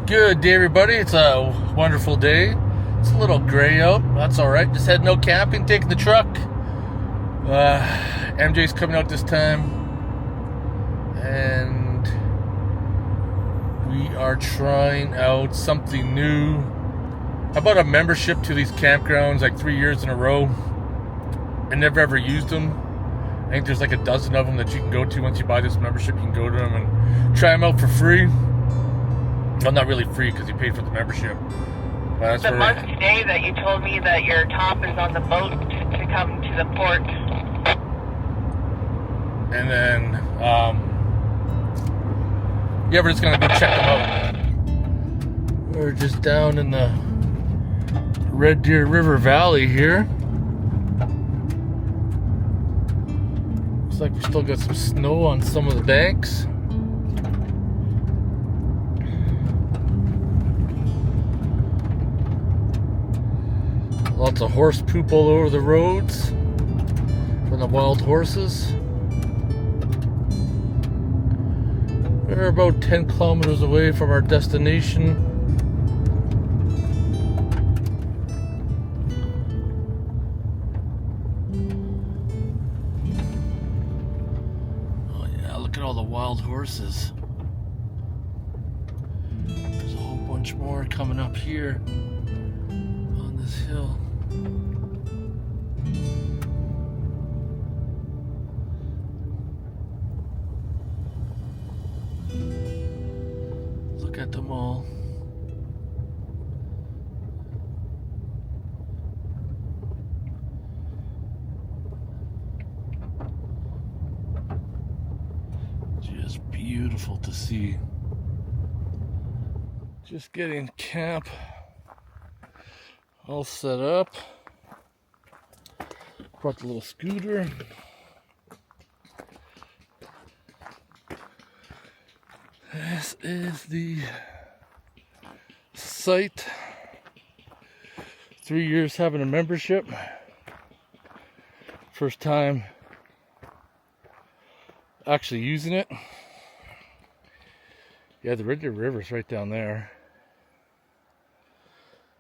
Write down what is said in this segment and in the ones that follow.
Good day, everybody. It's a wonderful day. It's a little gray out. That's all right. Just heading out camping, taking the truck. MJ's coming out this time, and we are trying out something new. How about a membership to these campgrounds, like 3 years in a row? I never ever used them. I think there's like a dozen of them that you can go to. Once you buy this membership, you can go to them and try them out for free. Well, not really free because you paid for the membership. That's the month today that you told me that your top is on the boat to come to the port. And then, yeah, we're just going to go check them out. We're just down in the Red Deer River Valley here. Looks like we still got some snow on some of the banks. Lots of horse poop all over the roads from the wild horses. We're about 10 kilometers away from our destination. Oh yeah, look at all the wild horses. There's a whole bunch more coming up here on this hill. Look at them all. Just beautiful to see. Just getting camp all set up. Brought the little scooter. This is the site. 3 years having a membership. First time actually using it. Yeah, the Red Deer River's right down there.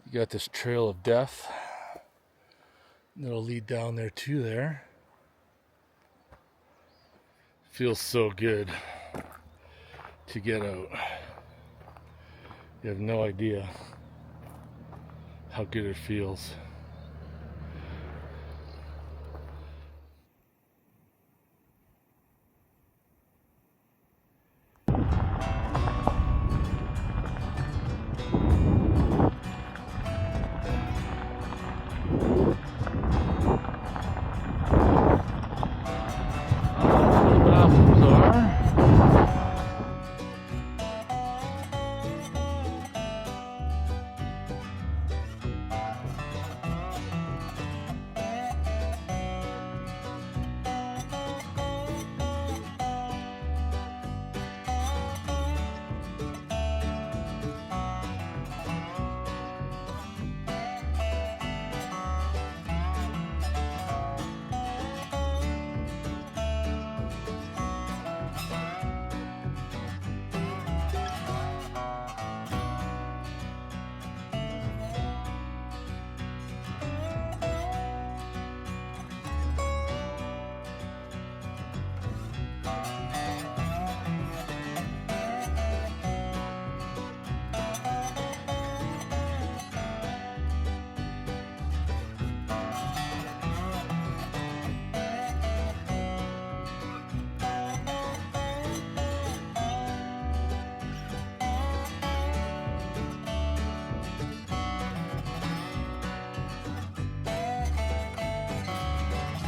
You got this trail of death that'll lead down there to there. Feels so good to get out. You have no idea how good it feels.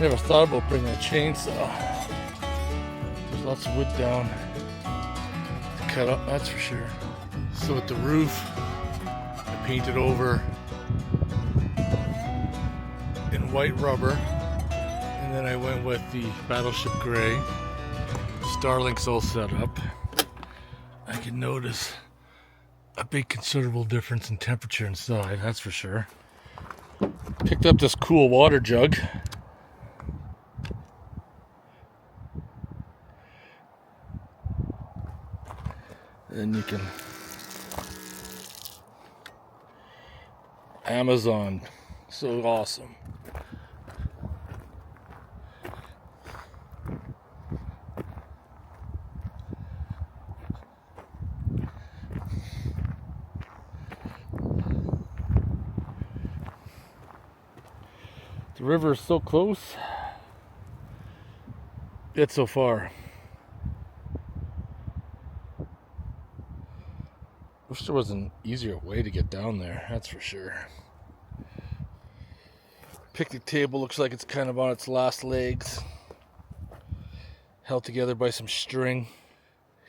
Never thought about bringing a chainsaw. There's lots of wood down to cut up, that's for sure. So at the roof, I painted over in white rubber, and then I went with the Battleship Gray. Starlink's all set up. I can notice a big considerable difference in temperature inside, that's for sure. Picked up this cool water jug. Then you can Amazon. So awesome. The river is so close, yet so far. Wish there was an easier way to get down there, that's for sure. Picnic table looks like it's kind of on its last legs, held together by some string.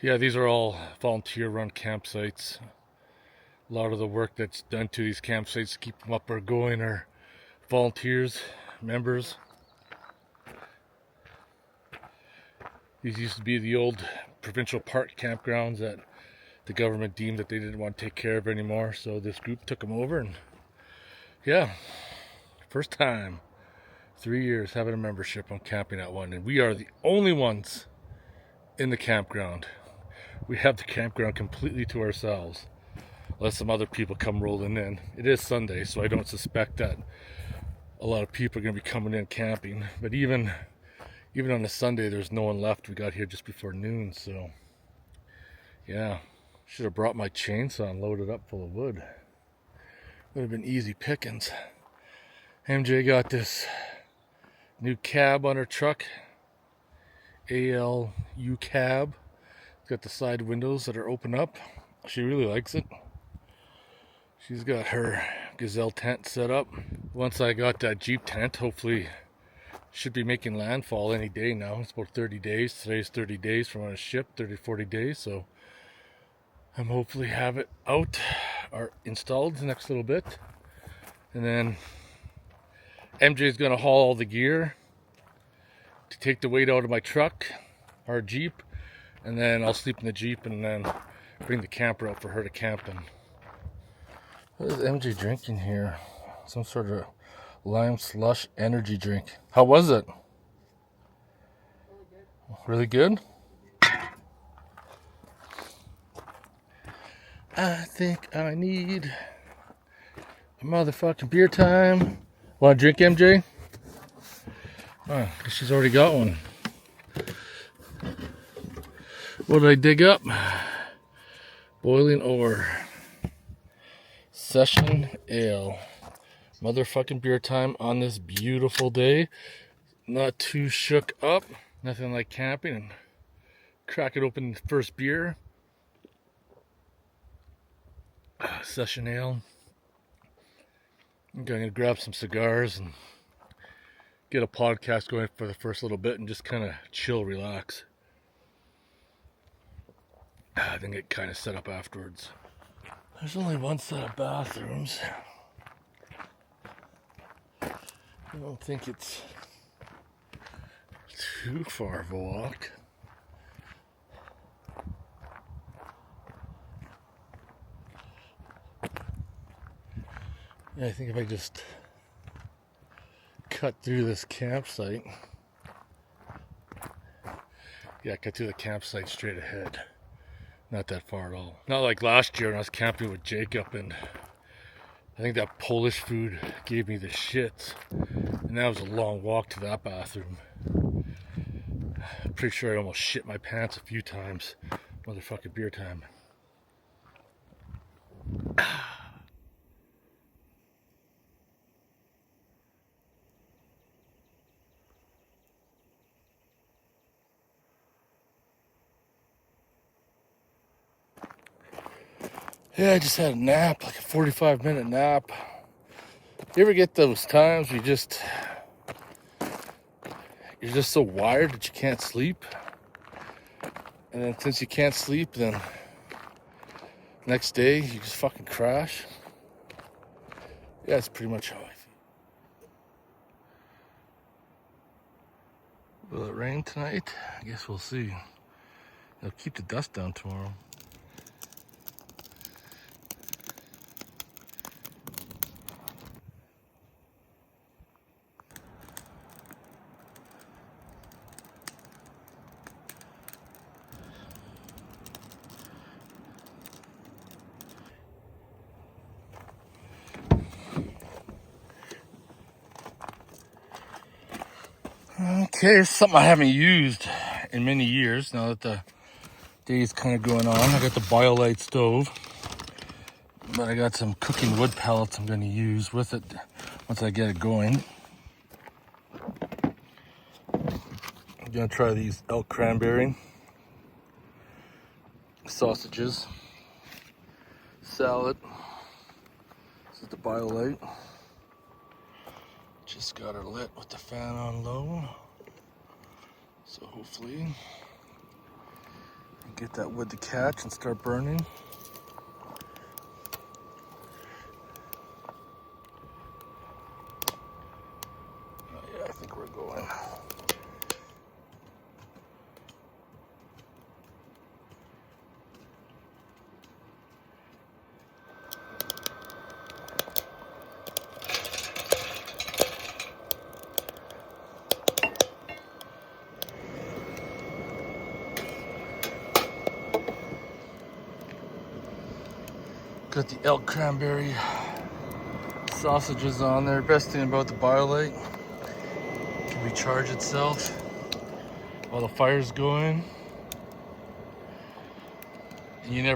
Yeah, these are all volunteer-run campsites. A lot of the work that's done to these campsites to keep them up or going are volunteers, members. These used to be the old provincial park campgrounds that the government deemed that they didn't want to take care of anymore, so this group took them over, and yeah, first time, 3 years having a membership on camping at one, and we are the only ones in the campground. We have the campground completely to ourselves, unless some other people come rolling in. It is Sunday, so I don't suspect that a lot of people are going to be coming in camping, but even on a Sunday there's no one left. We got here just before noon, so yeah, should have brought my chainsaw and loaded up full of wood. Would have been easy pickings. MJ got this new cab on her truck, ALU cab. It's got the side windows that are open up. She really likes it. She's got her gazelle tent set up. Once I got that Jeep tent, hopefully should be making landfall any day now. It's about 30 days. Today's 30 days from when it's shipped, 30 to 40 days. So I'm hopefully have it out or installed the next little bit. And then MJ's gonna haul all the gear to take the weight out of my truck, our Jeep, and then I'll sleep in the Jeep and then bring the camper out for her to camp in. What is MJ drinking here? Some sort of lime slush energy drink. How was it? Really good? I think I need a motherfucking beer time. Want to drink, MJ? Oh, she's already got one. What did I dig up? Boiling over. Session ale. Motherfucking beer time on this beautiful day. Not too shook up. Nothing like camping. And crack it open the first beer. Session ale. I'm going to grab some cigars and get a podcast going for the first little bit and just kind of chill, relax. Then get kind of set up afterwards. There's only one set of bathrooms. I don't think it's too far of a walk. Yeah, I think if I just cut through this campsite. Yeah, cut through the campsite straight ahead. Not that far at all. Not like last year when I was camping with Jacob and I think that Polish food gave me the shits. And that was a long walk to that bathroom. I'm pretty sure I almost shit my pants a few times. Motherfucking beer time. Yeah, I just had a nap, like a 45-minute nap. You ever get those times where you're just so wired that you can't sleep? And then since you can't sleep, then next day you just fucking crash? Yeah, that's pretty much how I feel. Will it rain tonight? I guess we'll see. It'll keep the dust down tomorrow. Okay, something I haven't used in many years now that the day is kind of going on. I got the BioLite stove, but I got some cooking wood pellets I'm going to use with it once I get it going. I'm going to try these elk cranberry sausages, salad. This is the BioLite. Just got her lit with the fan on low. So hopefully get that wood to catch and start burning. Oh yeah, I think we're going. Got the elk cranberry sausages on there. Best thing about the BioLite, it can recharge itself while the fire's going. And you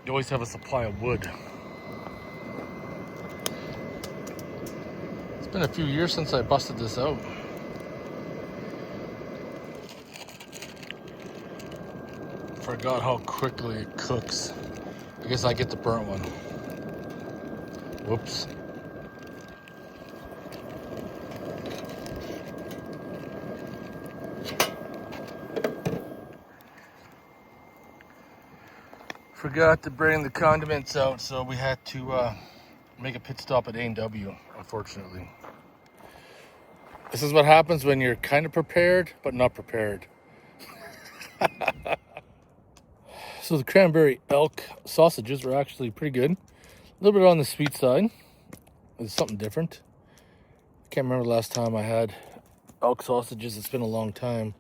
always have a supply of wood. It's been a few years since I busted this out. Forgot how quickly it cooks. I guess I get the burnt one. Whoops. Forgot to bring the condiments out, so we had to make a pit stop at A&W, unfortunately. This is what happens when you're kind of prepared, but not prepared. So the cranberry elk sausages were actually pretty good. A little bit on the sweet side. It's something different. Can't remember the last time I had elk sausages. It's been a long time.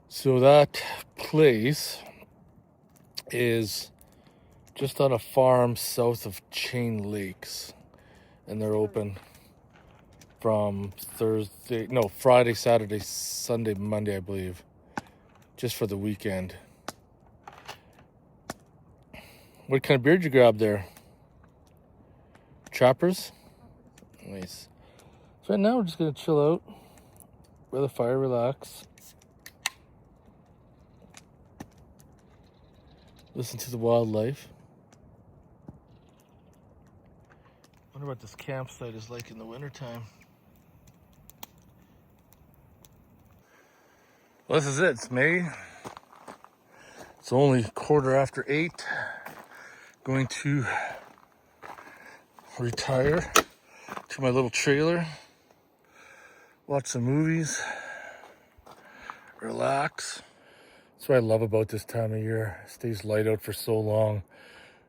So that place is just on a farm south of Chain Lakes. And they're open from Friday, Saturday, Sunday, Monday, I believe. Just for the weekend. What kind of beer did you grab there? Trappers? Nice. So right now we're just gonna chill out by the fire, relax. Listen to the wildlife. Wonder what this campsite is like in the wintertime. Well, this is it. It's May. It's only 8:15. Going to retire to my little trailer, watch some movies, relax. That's what I love about this time of year. It stays light out for so long.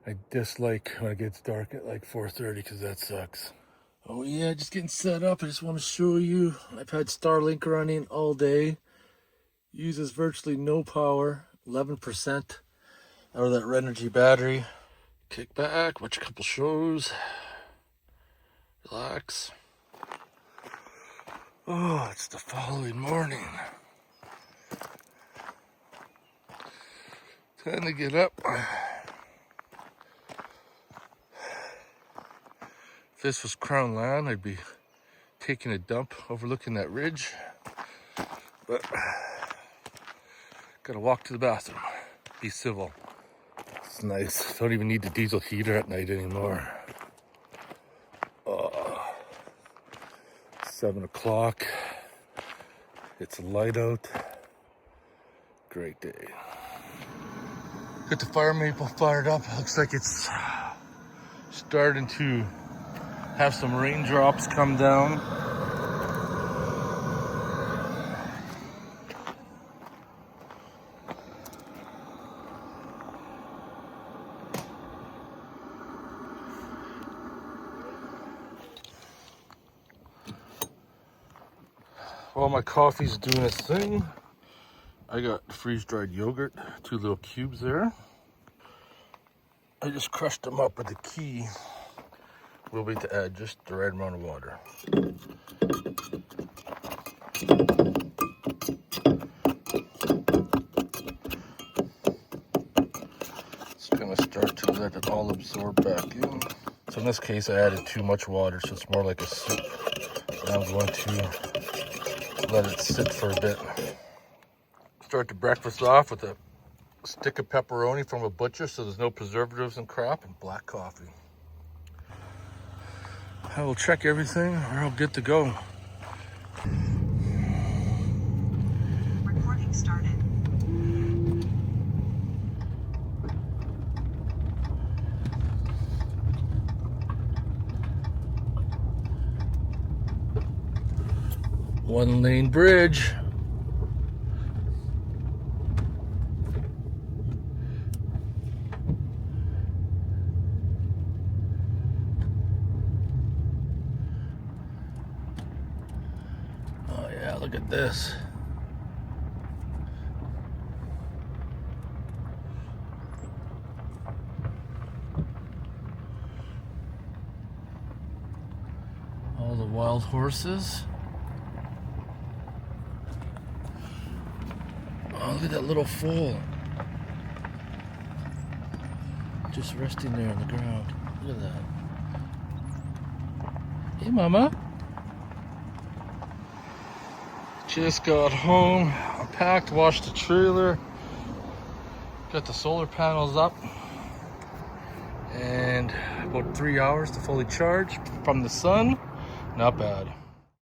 I dislike when it gets dark at like 4:30 because that sucks. Oh yeah, just getting set up. I just want to show you. I've had Starlink running all day. Uses virtually no power, 11% out of that Red Energy battery. Kick back, watch a couple shows, relax. Oh, it's the following morning. Time to get up. If this was Crown land, I'd be taking a dump overlooking that ridge. But gotta walk to the bathroom, be civil. It's nice. Don't even need the diesel heater at night anymore. 7 o'clock. It's light out. Great day. Got the fire maple fired up. Looks like it's starting to have some raindrops come down. While my coffee's doing its thing, I got freeze-dried yogurt, 2 little cubes there. I just crushed them up with the key. Will be to add just the right amount of water. It's gonna start to let it all absorb back in. So in this case, I added too much water, so it's more like a soup. And I'm going to let it sit for a bit. Start the breakfast off with a stick of pepperoni from a butcher, so there's no preservatives and crap, and black coffee. I will check everything, or I'll get to go. Recording started. One lane bridge. Oh yeah, look at this. All the wild horses. Oh, look at that little foal. Just resting there on the ground. Look at that. Hey, Mama. Just got home. I packed, washed the trailer. Got the solar panels up. And about 3 hours to fully charge from the sun. Not bad.